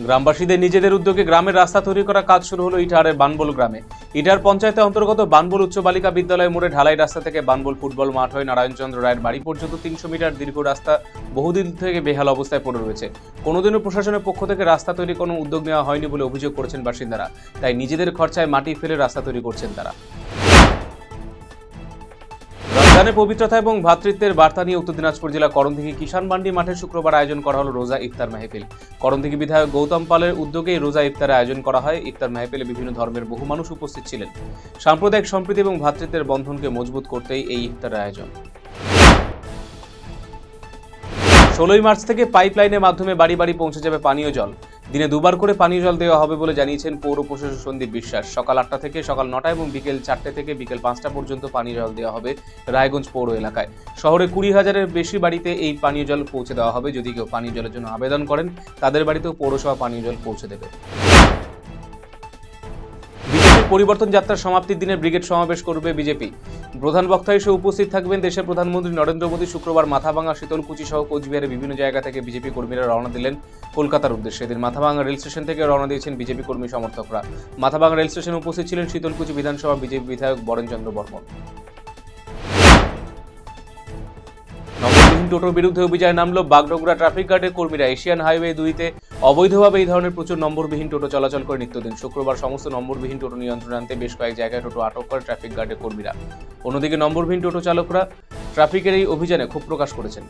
গ্রামবাসীদের নিজেদের উদ্যোগে গ্রামের রাস্তা তৈরি করা কাজ শুরু হলো ইটাহারের বানবোল গ্রামে। ইটাহার পঞ্চায়েতের অন্তর্গত বানবোল উচ্চ বালিকা বিদ্যালয় মোড়ে ঢালাই রাস্তা থেকে বানবোল ফুটবল মাঠ হয়ে নারায়ণচন্দ্র রায়ের বাড়ি পর্যন্ত 300 মিটার দীর্ঘ রাস্তা বহুদিন থেকে বেহাল অবস্থায় পড়ে রয়েছে। কোনোদিনও প্রশাসনের পক্ষ থেকে রাস্তা তৈরি কোনো উদ্যোগ নেওয়া হয়নি বলে অভিযোগ করেছেন বাসিন্দারা। তাই নিজেদের খরচায় মাটি ফেলে রাস্তা তৈরি করছেন তারা। রমজানের পবিত্রতা এবং ভ্রাতৃত্বের বার্তা নিয়ে উত্তর দিনাজপুর জেলা করণদিঘি কিষান মান্ডি মাঠে শুক্রবার আয়োজন করা হলো রোজা ইফতার মাহফিল। করণদিঘি বিধায়ক গৌতম পালের উদ্যোগে রোজা ইফতারের আয়োজন করা হয়। ইফতার মাহফিলে বিভিন্ন ধর্মের বহু মানুষ উপস্থিত ছিলেন। সাম্প্রদায়িক সম্প্রীতি এবং ভ্রাতৃত্বের বন্ধনকে মজবুত করতেই এই ইফতারের আয়োজন। 16 মার্চ থেকে পাইপলাইনের মাধ্যমে বাড়ি বাড়ি পৌঁছে যাবে পানীয় জল। দিনে দুবার করে পানীয় জল দেওয়া হবে বলে জানিয়েছেন পৌর প্রশাসক সন্দীপ বিশ্বাস। সকাল 8টা থেকে সকাল 9টা এবং বিকেল 4টে থেকে বিকেল 5টা পর্যন্ত পানীয় জল দেওয়া হবে রায়গঞ্জ পৌর এলাকায়। শহরে 20,000-এর বেশি বাড়িতে এই পানীয় জল পৌঁছে দেওয়া হবে। যদি কেউ পানীয় জলের জন্য আবেদন করেন তাদের বাড়িতেও পৌরসভা পানীয় জল পৌঁছে দেবে। বিজেপির পরিবর্তন যাত্রার সমাপ্তির দিনে ব্রিগেড সমাবেশ করবে বিজেপি। প্রধান বক্তা হিসেবে উপস্থিত থাকবেন দেশের প্রধানমন্ত্রী নরেন্দ্র মোদী। শুক্রবার মাথাভাঙা, শীতলকুচি সহ কোচবিহারের বিভিন্ন জায়গা থেকে বিজেপি কর্মীরা রওনা দিলেন কলকাতার উদ্দেশ্যে। এদিন মাথাভাঙা রেল স্টেশন থেকে রওনা দিয়েছেন বিজেপি কর্মী সমর্থকরা। মাথাভাঙা রেল স্টেশনে উপস্থিত ছিলেন শীতলকুচি বিধানসভা বিজেপি বিধায়ক বরেনচন্দ্র বর্মন। নম্বরবিহীন টোটোর বিরুদ্ধে অভিযানে নামলো বাগডোগরা ট্রাফিক গার্ডের কর্মীরা। এশিয়ান হাইওয়ে 2-তে অবৈধভাবে এই ধরনের প্রচুর নম্বরবিহীন টোটো চলাচল করে নিত্যদিন। শুক্রবার সমস্ত নম্বরবিহীন টোটো নিয়ন্ত্রণে আনতে বেশ কয়েক জায়গায় টোটো আটক করে ট্রাফিক গার্ডের কর্মীরা। অন্যদিকে নম্বরবিহীন টোটো চালকরা ট্রাফিকের এই অভিযানে ক্ষোভ প্রকাশ করেছেন।